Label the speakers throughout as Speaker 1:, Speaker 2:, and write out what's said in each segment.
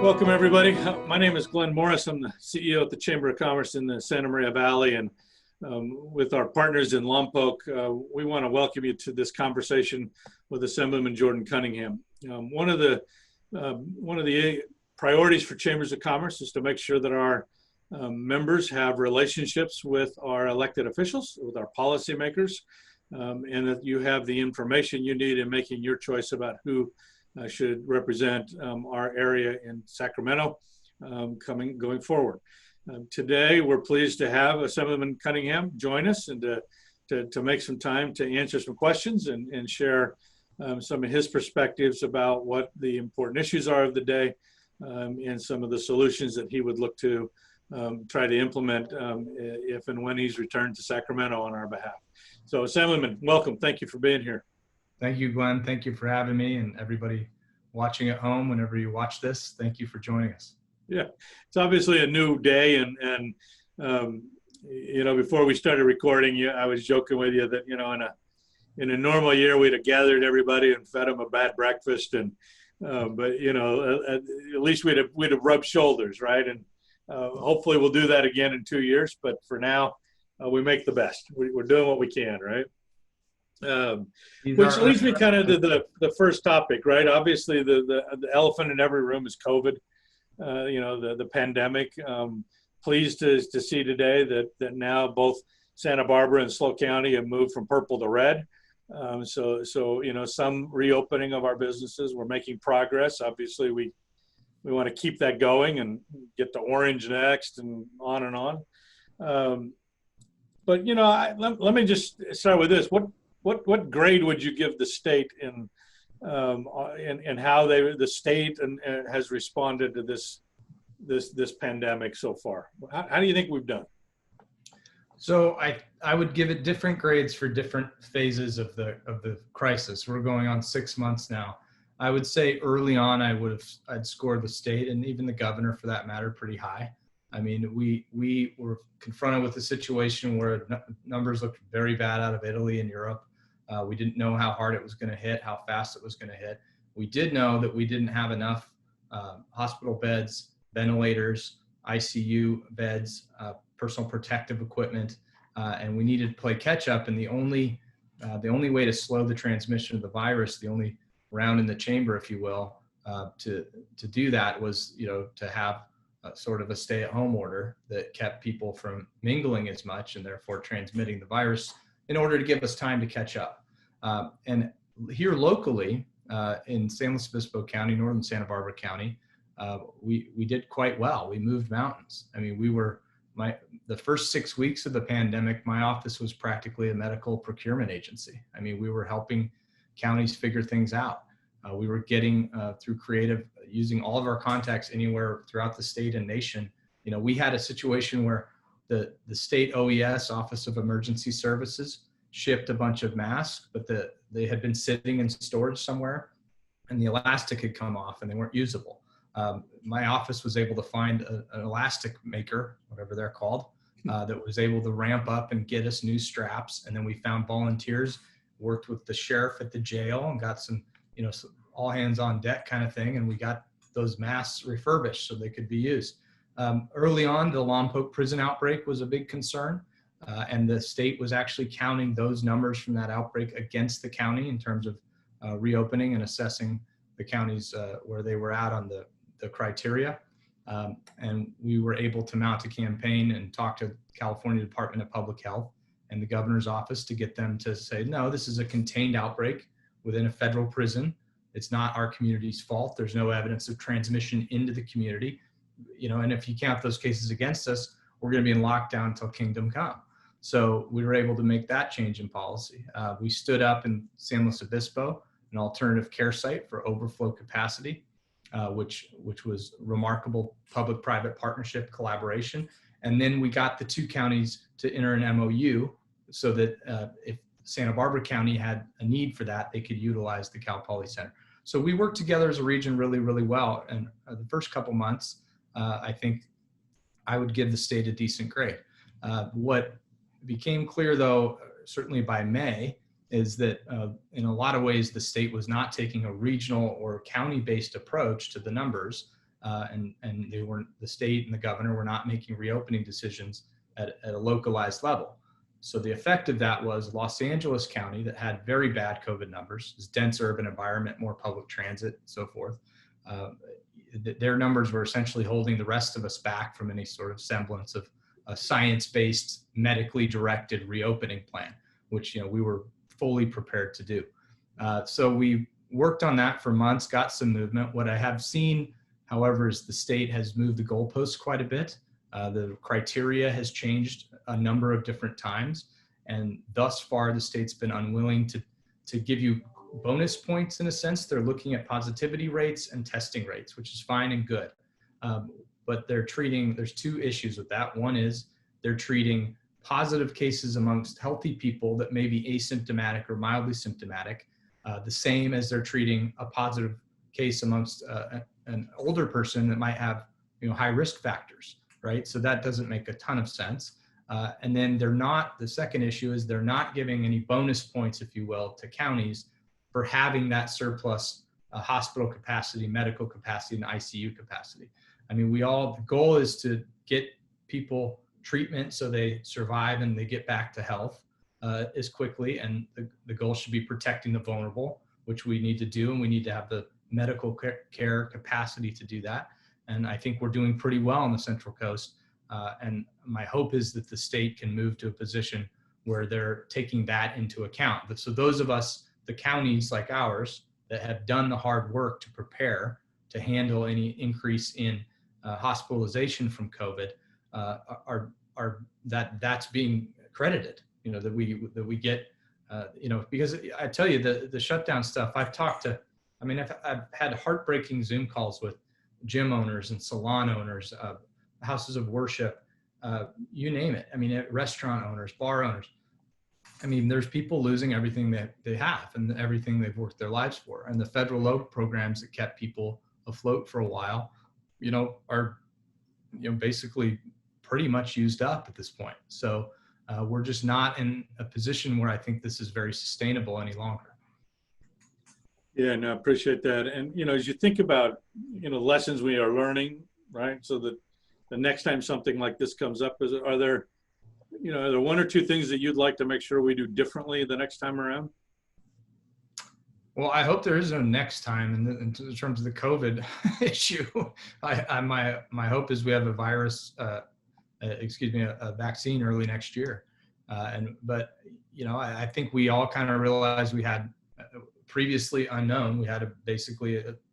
Speaker 1: Welcome, everybody. My name is Glenn Morris. I'm the CEO at the Chamber of Commerce in the Santa Maria Valley, and with our partners in Lompoc, we want to welcome you to this conversation with Assemblyman Jordan Cunningham. One of the priorities for Chambers of Commerce is to make sure that our members have relationships with our elected officials, with our policymakers, and that you have the information you need in making your choice about who should represent our area in Sacramento going forward. Today, we're pleased to have Assemblyman Cunningham join us and to make some time to answer some questions and share some of his perspectives about what the important issues are of the day and some of the solutions that he would look to try to implement if and when he's returned to Sacramento on our behalf. So Assemblyman, welcome. Thank you for being here.
Speaker 2: Thank you, Glenn. Thank you for having me, and everybody watching at home, whenever you watch this, thank you for joining us.
Speaker 1: Yeah, it's obviously a new day, and you know, before we started recording, I was joking with you that, you know, in a normal year we'd have gathered everybody and fed them a bad breakfast, and but you know, at least we'd have rubbed shoulders, right? And hopefully we'll do that again in 2 years. But for now, we make the best. We're doing what we can, right? Which leads me kind of to the first topic, right? Obviously, the elephant in every room is COVID. You know, the pandemic. Pleased to see today that now both Santa Barbara and SLO County have moved from purple to red. So you know, some reopening of our businesses. We're making progress. Obviously, we want to keep that going and get to orange next, and on and on. But you know, let me just start with this. What grade would you give the state in how the state has responded to this pandemic so far? How do you think we've done?
Speaker 2: So I would give it different grades for different phases of the crisis. We're going on 6 months now. I would say early on I'd score the state, and even the governor for that matter, pretty high. I mean, we were confronted with a situation where numbers looked very bad out of Italy and Europe. We didn't know how hard it was going to hit, how fast it was going to hit. We did know that we didn't have enough hospital beds, ventilators, ICU beds, personal protective equipment, and we needed to play catch up. And the only way to slow the transmission of the virus, the only round in the chamber, if you will, to do that was, you know, to have sort of a stay-at-home order that kept people from mingling as much and therefore transmitting the virus, in order to give us time to catch up. And here locally in San Luis Obispo County, northern Santa Barbara County, we did quite well. We moved mountains. I mean, the first 6 weeks of the pandemic, my office was practically a medical procurement agency. I mean, we were helping counties figure things out. We were getting through creative, using all of our contacts anywhere throughout the state and nation. You know, we had a situation where the state OES, Office of Emergency Services, shipped a bunch of masks, but they had been sitting in storage somewhere, and the elastic had come off and they weren't usable. My office was able to find an elastic maker, whatever they're called, that was able to ramp up and get us new straps. And then we found volunteers, worked with the sheriff at the jail, and got some, you know, all hands on deck kind of thing. And we got those masks refurbished so they could be used. Early on, the Lompoc prison outbreak was a big concern. And the state was actually counting those numbers from that outbreak against the county in terms of reopening and assessing the counties where they were at on the criteria. And we were able to mount a campaign and talk to California Department of Public Health and the governor's office to get them to say, no, this is a contained outbreak within a federal prison. It's not our community's fault. There's no evidence of transmission into the community. You know, and if you count those cases against us, we're going to be in lockdown until kingdom come. So we were able to make that change in policy. We stood up in San Luis Obispo an alternative care site for overflow capacity, which was remarkable public-private partnership collaboration. And then we got the two counties to enter an MOU so that if Santa Barbara County had a need for that, they could utilize the Cal Poly Center. So we worked together as a region really, really well. And the first couple months, I think I would give the state a decent grade. What became clear, though, certainly by May, is that in a lot of ways, the state was not taking a regional or county-based approach to the numbers. and they weren't, the state and the governor were not making reopening decisions at a localized level. So the effect of that was Los Angeles County, that had very bad COVID numbers, this dense urban environment, more public transit, and so forth. Their numbers were essentially holding the rest of us back from any sort of semblance of a science-based, medically directed reopening plan, which we were fully prepared to do. So we worked on that for months, got some movement. What I have seen, however, is the state has moved the goalposts quite a bit. The criteria has changed a number of different times, and thus far the state's been unwilling to give you bonus points. In a sense, they're looking at positivity rates and testing rates, which is fine and good. But there's two issues with that. One is they're treating positive cases amongst healthy people that may be asymptomatic or mildly symptomatic, the same as they're treating a positive case amongst an older person that might have high risk factors, right? So that doesn't make a ton of sense. And then the second issue is they're not giving any bonus points, if you will, to counties for having that surplus hospital capacity, medical capacity, and ICU capacity. I mean, the goal is to get people treatment so they survive and they get back to health as quickly. And the goal should be protecting the vulnerable, which we need to do. And we need to have the medical care capacity to do that. And I think we're doing pretty well on the Central Coast. And my hope is that the state can move to a position where they're taking that into account. So those of us, the counties like ours, that have done the hard work to prepare to handle any increase in hospitalization from COVID, that's being credited. That we get, because I tell you the shutdown stuff. I've had heartbreaking Zoom calls with gym owners and salon owners, houses of worship, you name it. I mean, restaurant owners, bar owners. I mean, there's people losing everything that they have and everything they've worked their lives for. And the federal loan programs that kept people afloat for a while, are, basically pretty much used up at this point. So we're just not in a position where I think this is very sustainable any longer.
Speaker 1: Yeah, no, I appreciate that. And, as you think about, lessons we are learning, right? So that the next time something like this comes up, are there one or two things that you'd like to make sure we do differently the next time around?
Speaker 2: Well, I hope there is no next time in terms of the COVID issue. My hope is we have a vaccine early next year. But I think we all kind of realized we had previously unknown. We had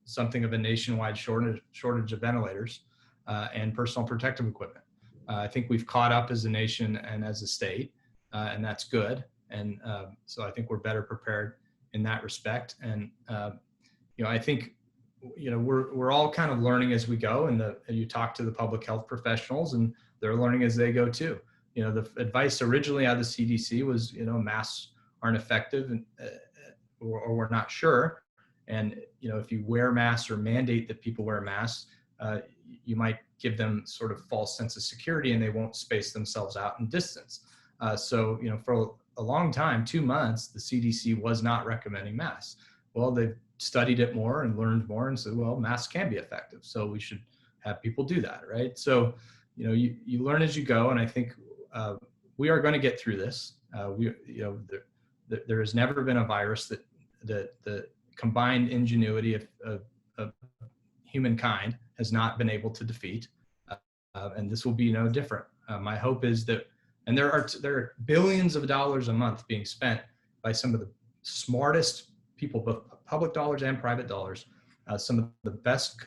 Speaker 2: something of a nationwide shortage of ventilators and personal protective equipment. I think we've caught up as a nation and as a state, and that's good. And so I think we're better prepared in that respect. And I think we're all kind of learning as we go. And you talk to the public health professionals, and they're learning as they go too. The advice originally out of the CDC was masks aren't effective, and or we're not sure. And if you wear masks or mandate that people wear masks, you might give them sort of false sense of security, and they won't space themselves out in distance. So for a long time, 2 months, the CDC was not recommending masks. Well, they've studied it more and learned more and said, well, masks can be effective, so we should have people do that, right? So you learn as you go, and I think we are going to get through this. There has never been a virus that the combined ingenuity of humankind has not been able to defeat, and this will be no different. My hope is that, and there are billions of dollars a month being spent by some of the smartest people, both public dollars and private dollars, some of the best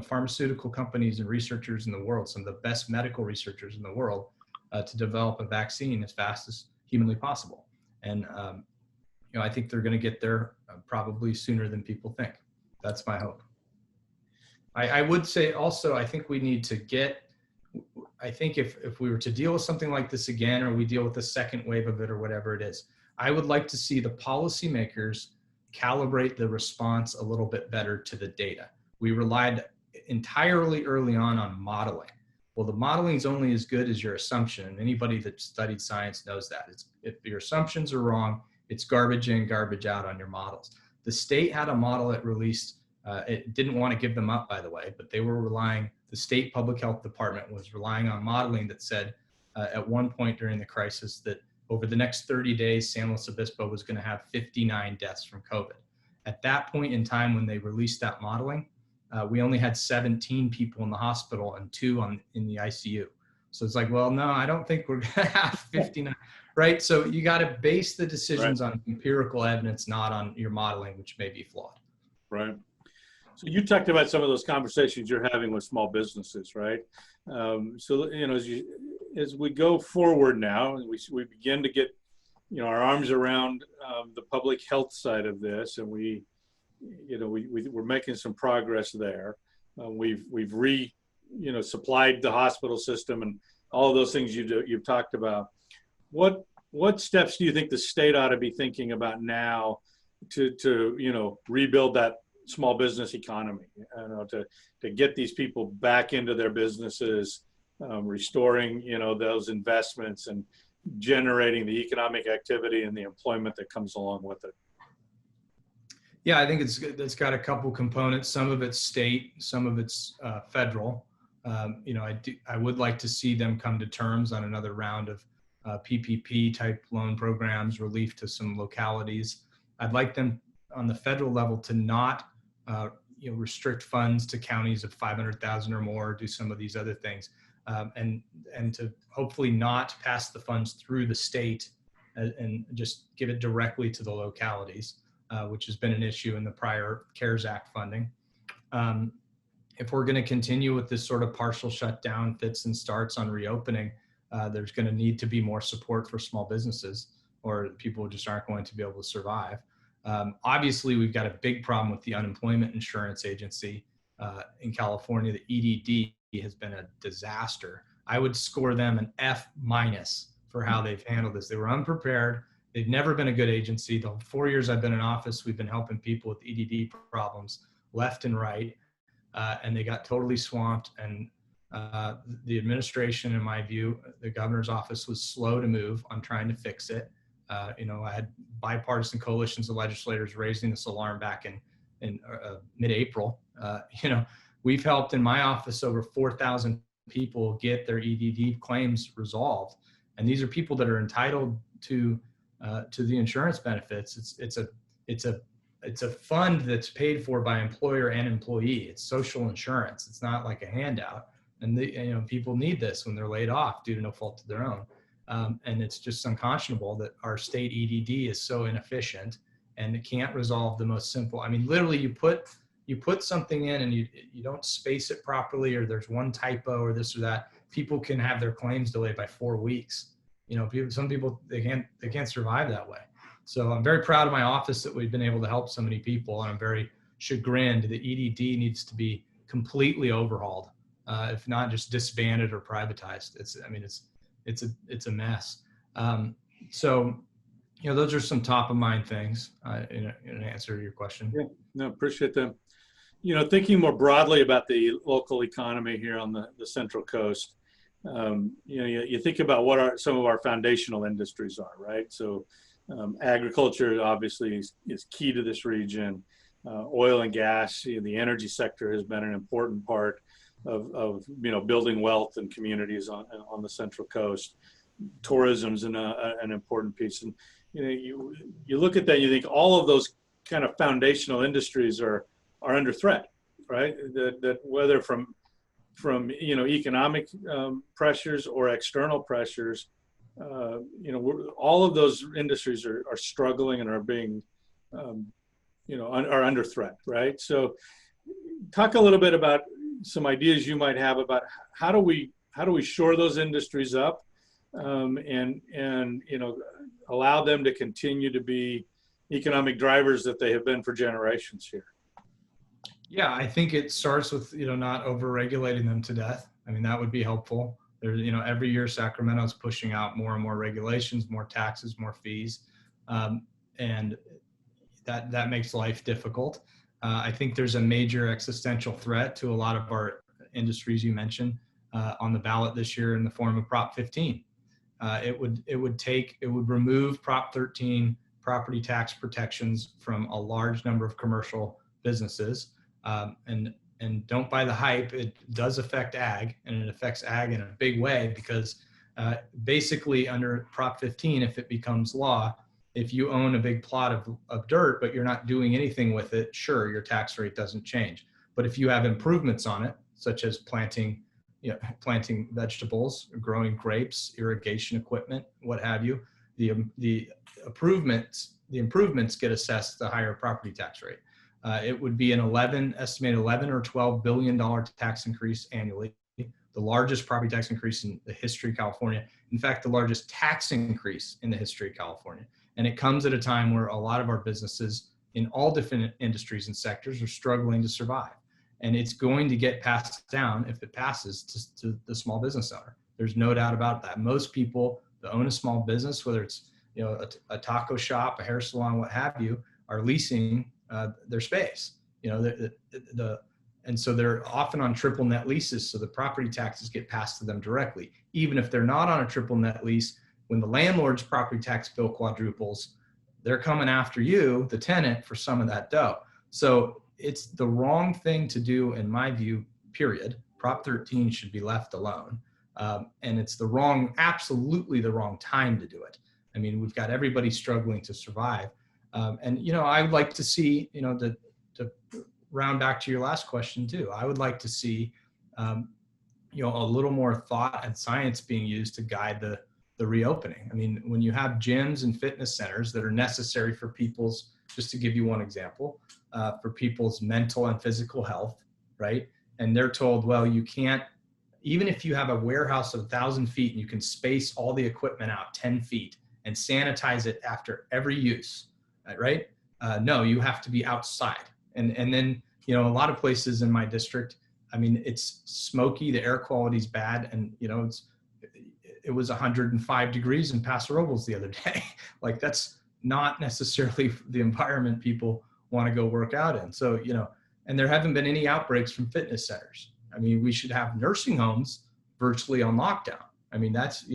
Speaker 2: pharmaceutical companies and researchers in the world, some of the best medical researchers in the world, to develop a vaccine as fast as humanly possible. And I think they're going to get there probably sooner than people think. That's my hope. I would say also, I think we need to if we were to deal with something like this again, or we deal with the second wave of it or whatever it is, I would like to see the policymakers calibrate the response a little bit better to the data. We relied entirely early on modeling. Well, the modeling is only as good as your assumption. And anybody that studied science knows that. If your assumptions are wrong, it's garbage in, garbage out on your models. The state had a model it released It didn't want to give them up, by the way, but they were the state public health department was relying on modeling that said at one point during the crisis that over the next 30 days, San Luis Obispo was going to have 59 deaths from COVID. At that point in time, when they released that modeling, we only had 17 people in the hospital and 2 in the ICU. So it's like, well, no, I don't think we're going to have 59, right? So you got to base the decisions on empirical evidence, not on your modeling, which may be flawed.
Speaker 1: Right. So you talked about some of those conversations you're having with small businesses, right? So, as we go forward now, we begin to get, our arms around the public health side of this, and we're making some progress there. We've supplied the hospital system and all of those things you've talked about. What steps do you think the state ought to be thinking about now to rebuild that small business economy, to get these people back into their businesses, restoring, those investments and generating the economic activity and the employment that comes along with it?
Speaker 2: Yeah, I think it's got a couple components. Some of it's state, some of it's federal. I would like to see them come to terms on another round of PPP type loan programs, relief to some localities. I'd like them on the federal level to not restrict funds to counties of 500,000 or more, do some of these other things, and to hopefully not pass the funds through the state and just give it directly to the localities, which has been an issue in the prior CARES Act funding. If we're going to continue with this sort of partial shutdown, fits and starts on reopening, there's going to need to be more support for small businesses, or people just aren't going to be able to survive. Obviously, we've got a big problem with the Unemployment Insurance Agency in California. The EDD has been a disaster. I would score them an F- for how they've handled this. They were unprepared. They've never been a good agency. The 4 years I've been in office, we've been helping people with EDD problems left and right, and they got totally swamped. And the administration, in my view, the governor's office was slow to move on trying to fix it. I had bipartisan coalitions of legislators raising this alarm back in mid-April. We've helped in my office over 4,000 people get their EDD claims resolved, and these are people that are entitled to the insurance benefits. It's a fund that's paid for by employer and employee. It's social insurance. It's not like a handout, and people need this when they're laid off due to no fault of their own. And it's just unconscionable that our state EDD is so inefficient and it can't resolve the most simple. I mean, literally you put something in and you don't space it properly, or there's one typo or this or that, people can have their claims delayed by 4 weeks. Some people, they can't survive that way. So I'm very proud of my office that we've been able to help so many people. And I'm very chagrined. The EDD needs to be completely overhauled, if not just disbanded or privatized. It's a mess. So, those are some top of mind things in an answer to your question.
Speaker 1: Yeah, no, appreciate them. Thinking more broadly about the local economy here on the Central Coast, you think about what some of our foundational industries are, right? So agriculture obviously is key to this region. Oil and gas, the energy sector has been an important part of building wealth and communities on the Central Coast. Tourism's an important piece, and you look at that, you think all of those kind of foundational industries are under threat, right? That whether from economic pressures or external pressures, all of those industries are struggling and are being are under threat, right? So talk a little bit about some ideas you might have about how do we shore those industries up, and allow them to continue to be economic drivers that they have been for generations here.
Speaker 2: Yeah, I think it starts with not over-regulating them to death. I mean, that would be helpful. There's every year Sacramento is pushing out more and more regulations, more taxes, more fees, and that makes life difficult. I think there's a major existential threat to a lot of our industries you mentioned on the ballot this year in the form of Prop 15. It would remove Prop 13 property tax protections from a large number of commercial businesses. And don't buy the hype. It does affect ag, and it affects ag in a big way because basically under Prop 15, if it becomes law, if you own a big plot of dirt, but you're not doing anything with it, sure, your tax rate doesn't change. But if you have improvements on it, such as planting vegetables, growing grapes, irrigation equipment, what have you, the improvements get assessed the higher property tax rate. It would be an estimated 11 or $12 billion tax increase annually, the largest property tax increase in the history of California. In fact, the largest tax increase in the history of California. And it comes at a time where a lot of our businesses in all different industries and sectors are struggling to survive. And it's going to get passed down, if it passes, to the small business owner. There's no doubt about that. Most people that own a small business, whether it's a taco shop, a hair salon, what have you, are leasing their space. And so they're often on triple net leases, so the property taxes get passed to them directly. Even if they're not on a triple net lease, when the landlord's property tax bill quadruples, they're coming after you, the tenant, for some of that dough. So it's the wrong thing to do, in my view, period. Prop 13 should be left alone. And it's absolutely the wrong time to do it. I mean, we've got everybody struggling to survive. And I would like to see, to round back to your last question too, I would like to see, a little more thought and science being used to guide the reopening. I mean, when you have gyms and fitness centers that are necessary for just to give you one example, for people's mental and physical health, right? And they're told, well, you can't, even if you have a warehouse of 1,000 feet and you can space all the equipment out 10 feet and sanitize it after every use, right? No, you have to be outside. And then, a lot of places in my district, I mean, it's smoky, the air quality is bad. And, it was 105 degrees in Paso Robles the other day. Like, that's not necessarily the environment people want to go work out in. So, and there haven't been any outbreaks from fitness centers. I mean, we should have nursing homes virtually on lockdown. I mean, that's,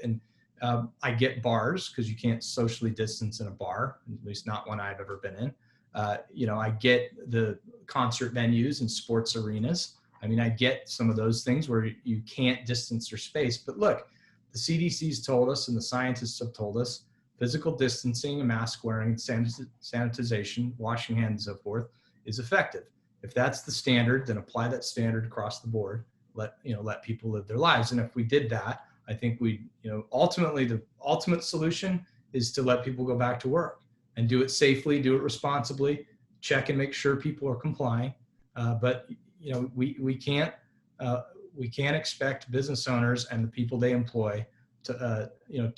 Speaker 2: and I get bars because you can't socially distance in a bar, at least not one I've ever been in. I get the concert venues and sports arenas. I mean, I get some of those things where you can't distance your space. But look, the CDC's told us and the scientists have told us physical distancing and mask wearing, sanitization, washing hands, and so forth is effective. If that's the standard, then apply that standard across the board. Let people live their lives. And if we did that, I think ultimately the ultimate solution is to let people go back to work and do it safely, do it responsibly, check and make sure people are complying. But we can't expect business owners and the people they employ to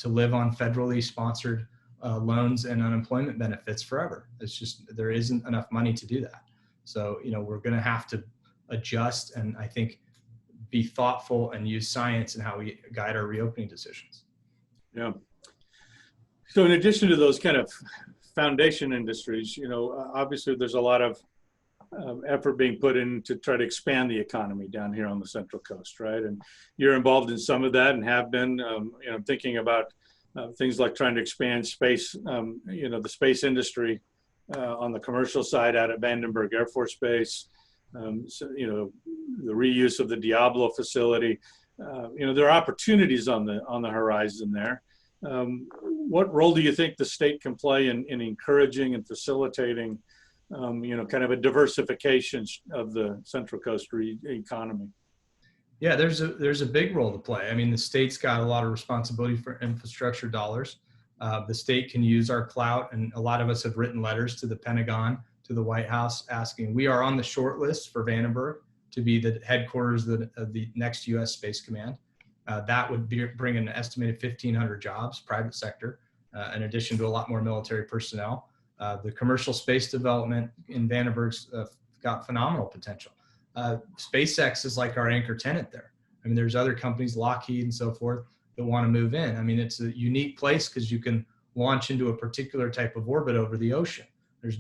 Speaker 2: live on federally sponsored loans and unemployment benefits forever. It's just, there isn't enough money to do that. So, we're going to have to adjust and, I think, be thoughtful and use science in how we guide our reopening decisions.
Speaker 1: Yeah. So in addition to those kind of foundation industries, obviously there's a lot of effort being put in to try to expand the economy down here on the Central Coast, right? And you're involved in some of that and have been, thinking about things like trying to expand space, the space industry on the commercial side out at Vandenberg Air Force Base, the reuse of the Diablo facility. There are opportunities on the horizon there. What role do you think the state can play in encouraging and facilitating, kind of a diversification of the Central Coast economy?
Speaker 2: Yeah, there's a big role to play. I mean, the state's got a lot of responsibility for infrastructure dollars. The state can use our clout, and a lot of us have written letters to the Pentagon, to the White House, asking. We are on the short list for Vandenberg to be the headquarters of the next U.S. Space Command. That would bring an estimated 1,500 jobs, private sector, in addition to a lot more military personnel. The commercial space development in Vandenberg's got phenomenal potential. SpaceX is like our anchor tenant there. I mean, there's other companies, Lockheed and so forth, that want to move in. I mean, it's a unique place because you can launch into a particular type of orbit over the ocean. There's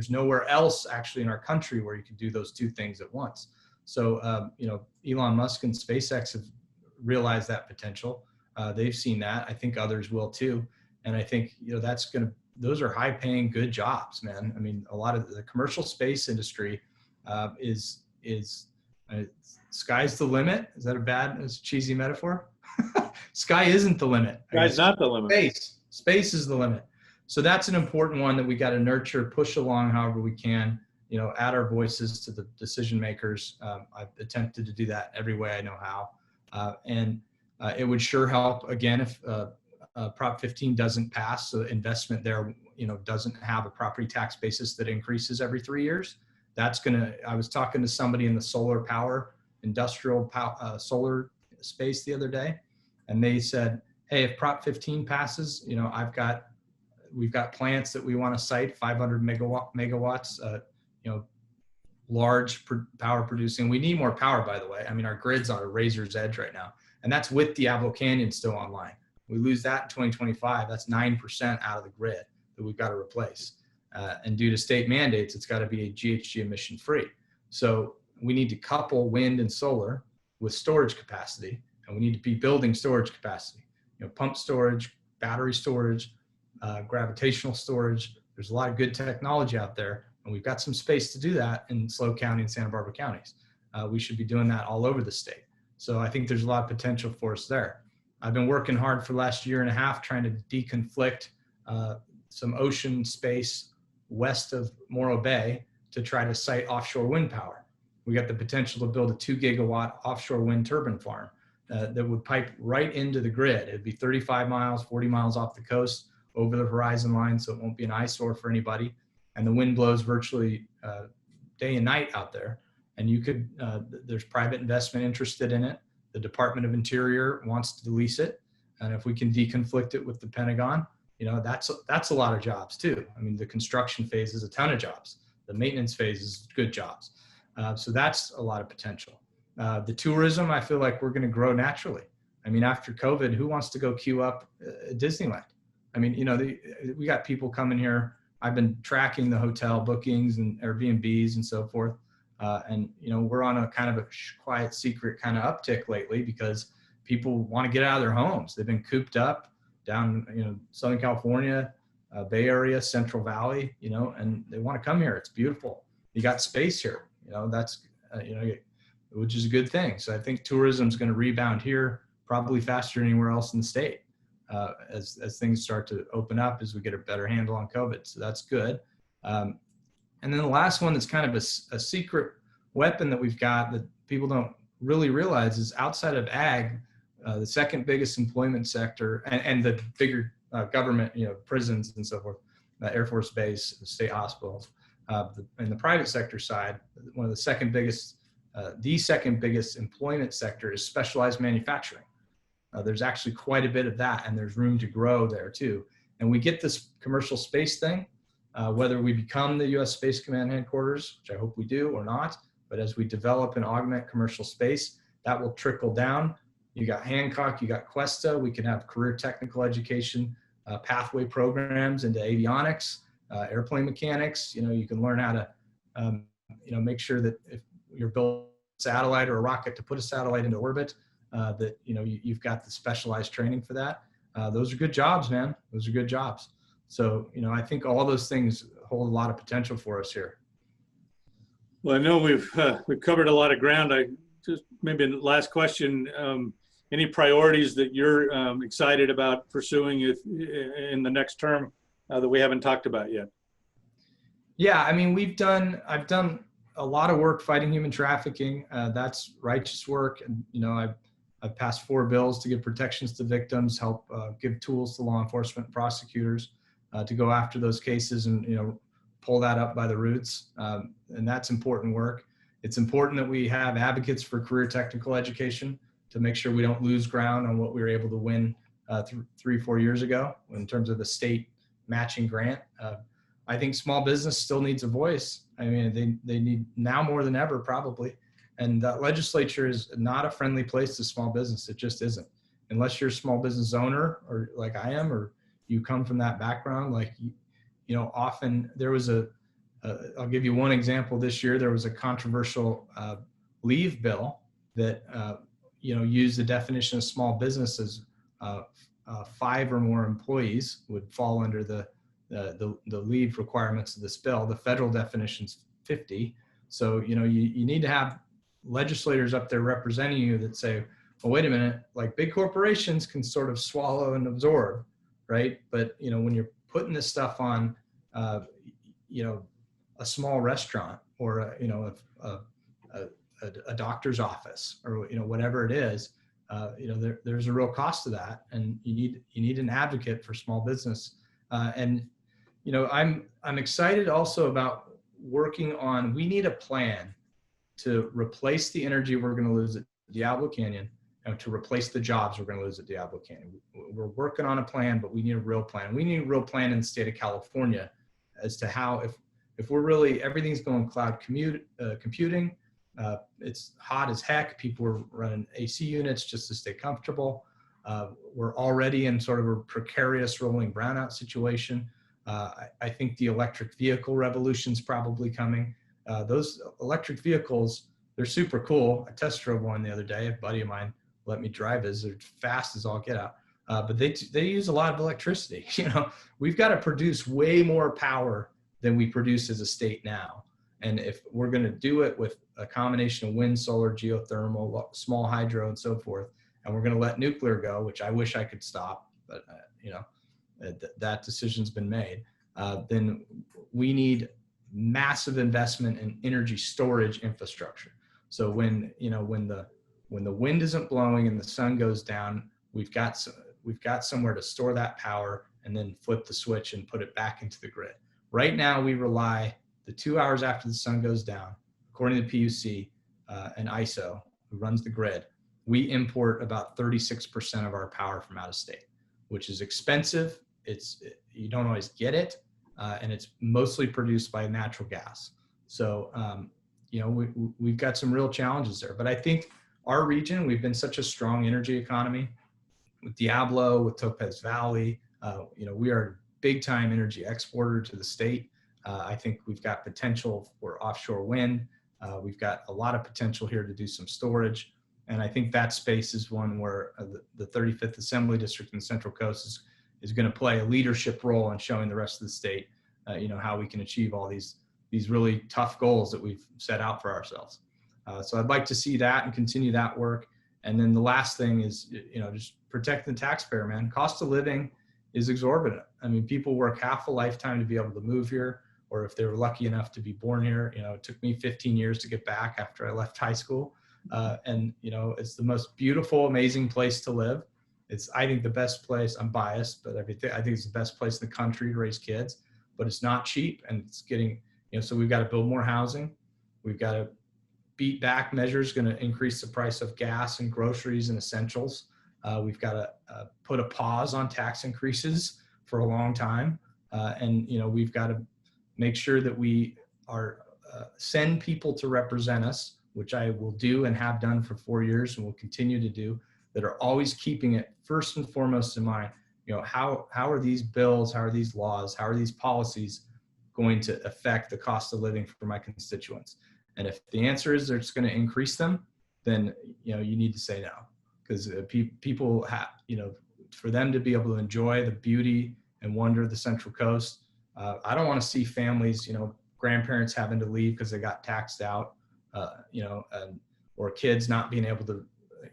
Speaker 2: nowhere else actually in our country where you can do those two things at once. So, Elon Musk and SpaceX have realized that potential. They've seen that. I think others will too. And I think, those are high paying, good jobs, man. I mean, a lot of the commercial space industry is sky's the limit. Is that a cheesy metaphor? Sky isn't the limit.
Speaker 1: Sky's not the limit.
Speaker 2: Space is the limit. So that's an important one that we got to nurture, push along however we can, add our voices to the decision makers. I've attempted to do that every way I know how. And it would sure help, again, if Prop 15 doesn't pass, so investment there, doesn't have a property tax basis that increases every 3 years. I was talking to somebody in the solar power, industrial solar space the other day, and they said, hey, if Prop 15 passes, we've got plants that we want to site 500 megawatts, large power producing. We need more power, by the way. I mean, our grid's on a razor's edge right now, and that's with Diablo Canyon still online. We lose that in 2025. That's 9% out of the grid that we've got to replace. And due to state mandates, it's got to be GHG emission free. So we need to couple wind and solar with storage capacity, and we need to be building storage capacity. Pump storage, battery storage, gravitational storage. There's a lot of good technology out there, and we've got some space to do that in SLO County and Santa Barbara counties. We should be doing that all over the state. So I think there's a lot of potential for us there. I've been working hard for the last year and a half trying to deconflict some ocean space west of Morro Bay to try to site offshore wind power. We got the potential to build a 2 gigawatt offshore wind turbine farm that would pipe right into the grid. It'd be 35 miles, 40 miles off the coast over the horizon line, so it won't be an eyesore for anybody. And the wind blows virtually day and night out there. And there's private investment interested in it. The Department of Interior wants to lease it. And if we can deconflict it with the Pentagon, that's a lot of jobs too. I mean, the construction phase is a ton of jobs. The maintenance phase is good jobs. So that's a lot of potential. The tourism, I feel like we're going to grow naturally. I mean, after COVID, who wants to go queue up at Disneyland? I mean, we got people coming here. I've been tracking the hotel bookings and Airbnbs and so forth. And we're on a kind of a quiet secret kind of uptick lately because people want to get out of their homes. They've been cooped up down, Southern California, Bay Area, Central Valley, and they want to come here. It's beautiful. You got space here, that's, which is a good thing. So I think tourism is going to rebound here probably faster than anywhere else in the state as things start to open up, as we get a better handle on COVID. So that's good. And then the last one that's kind of a secret weapon that we've got that people don't really realize is outside of ag, the second biggest employment sector and the bigger government, prisons and so forth, Air Force Base, state hospitals. In the private sector side, one of the second biggest employment sector is specialized manufacturing. There's actually quite a bit of that, and there's room to grow there too. And we get this commercial space thing, whether we become the U.S. Space Command headquarters, which I hope we do or not, but as we develop and augment commercial space, that will trickle down. You got Hancock, you got Questa, we can have career technical education, pathway programs into avionics, airplane mechanics. You can learn how to, make sure that if you're building a satellite or a rocket to put a satellite into orbit, that, you've got the specialized training for that. Those are good jobs, man. Those are good jobs. So, I think all those things hold a lot of potential for us here.
Speaker 1: Well, I know we've covered a lot of ground. I just maybe last question, any priorities that you're excited about pursuing in the next term that we haven't talked about yet?
Speaker 2: Yeah, I mean, I've done a lot of work fighting human trafficking. That's righteous work. And, I've passed 4 bills to give protections to victims, help give tools to law enforcement and prosecutors to go after those cases and, pull that up by the roots. And that's important work. It's important that we have advocates for career technical education to make sure we don't lose ground on what we were able to win 3-4 years ago in terms of the state matching grant. I think small business still needs a voice. I mean, they need now more than ever, probably. And the legislature is not a friendly place to small business. It just isn't. Unless you're a small business owner, or like I am, or you come from that background, like, often there was I'll give you one example. This year, there was a controversial leave bill that, used the definition of small business as 5 or more employees would fall under the leave requirements of this bill. The federal definition's 50. So, you need to have legislators up there representing you that say, well, wait a minute, like big corporations can sort of swallow and absorb, right? But, when you're putting this stuff on, a small restaurant or, a doctor's office or, whatever it is, there's a real cost to that. And you need an advocate for small business. And I'm excited also about working on, we need a plan to replace the energy we're going to lose at Diablo Canyon and to replace the jobs we're going to lose at Diablo Canyon. We're working on a plan, but we need a real plan. We need a real plan in the state of California as to how, if we're really, everything's going cloud computing, it's hot as heck. People are running AC units just to stay comfortable. We're already in sort of a precarious rolling brownout situation. I think the electric vehicle revolution is probably coming. Those electric vehicles, they're super cool. I test drove one the other day. A buddy of mine let me drive it. They're fast as all get out. But they use a lot of electricity. We've got to produce way more power than we produce as a state now. And if we're going to do it with a combination of wind, solar, geothermal, small hydro, and so forth, and we're going to let nuclear go, which I wish I could stop, but that decision's been made, then we need massive investment in energy storage infrastructure. So when the wind isn't blowing and the sun goes down, we've got somewhere to store that power and then flip the switch and put it back into the grid. Right now, we rely the 2 hours after the sun goes down, according to the PUC and ISO, who runs the grid, we import about 36% of our power from out of state, which is expensive. You don't always get it, and it's mostly produced by natural gas. So, we've got some real challenges there. But I think our region, we've been such a strong energy economy with Diablo, with Topaz Valley. We are a big time energy exporter to the state. I think we've got potential for offshore wind. We've got a lot of potential here to do some storage. And I think that space is one where the 35th Assembly District in the Central Coast is going to play a leadership role in showing the rest of the state, how we can achieve all these really tough goals that we've set out for ourselves. So I'd like to see that and continue that work. And then the last thing is, just protect the taxpayer, man. Cost of living is exorbitant. I mean, people work half a lifetime to be able to move here, or if they were lucky enough to be born here. It took me 15 years to get back after I left high school. And it's the most beautiful, amazing place to live. It's, I think, the best place. I'm biased, but I think it's the best place in the country to raise kids, but it's not cheap, and it's getting, so we've got to build more housing. We've got to beat back measures going to increase the price of gas and groceries and essentials. We've got to put a pause on tax increases for a long time. And we've got to make sure that we are send people to represent us, which I will do and have done for 4 years and will continue to do, that are always keeping it first and foremost in mind. How are these bills, how are these laws, how are these policies going to affect the cost of living for my constituents? And if the answer is it's going to increase them, then you need to say no, because people have, for them to be able to enjoy the beauty and wonder of the Central Coast. I don't want to see families, grandparents having to leave because they got taxed out, or kids not being able to,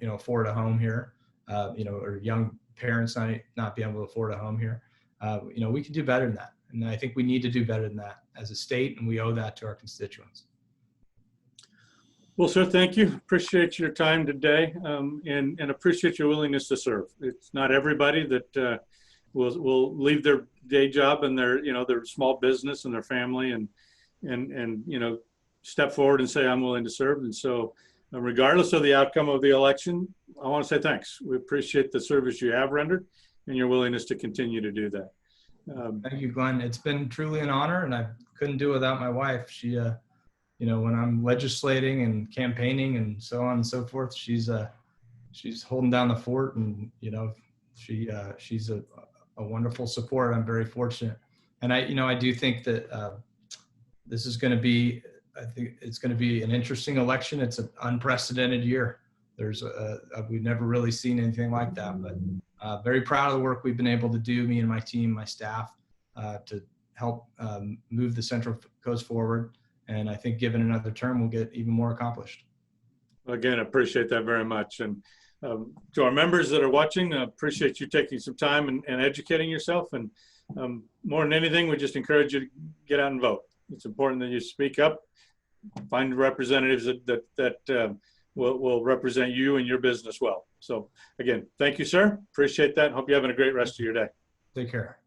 Speaker 2: afford a home here, or young parents not being able to afford a home here. We can do better than that. And I think we need to do better than that as a state, and we owe that to our constituents.
Speaker 1: Well, sir, thank you. Appreciate your time today, and appreciate your willingness to serve. It's not everybody that will leave their day job and their small business and their family and step forward and say, I'm willing to serve. And so regardless of the outcome of the election, I want to say thanks. We appreciate the service you have rendered and your willingness to continue to do that.
Speaker 2: Thank you, Glenn. It's been truly an honor, and I couldn't do it without my wife. She, when I'm legislating and campaigning and so on and so forth, she's holding down the fort, and she's a wonderful support. I'm very fortunate, and I do think that this is going to be. I think it's going to be an interesting election. It's an unprecedented year. We've never really seen anything like that, but very proud of the work we've been able to do, me and my team, my staff, to help move the Central Coast forward. And I think given another term, we'll get even more accomplished.
Speaker 1: Again, I appreciate that very much. And to our members that are watching, I appreciate you taking some time and educating yourself. And more than anything, we just encourage you to get out and vote. It's important that you speak up, find representatives that will represent you and your business well. So again, thank you, sir. Appreciate that. Hope you're having a great rest of your day.
Speaker 2: Take care.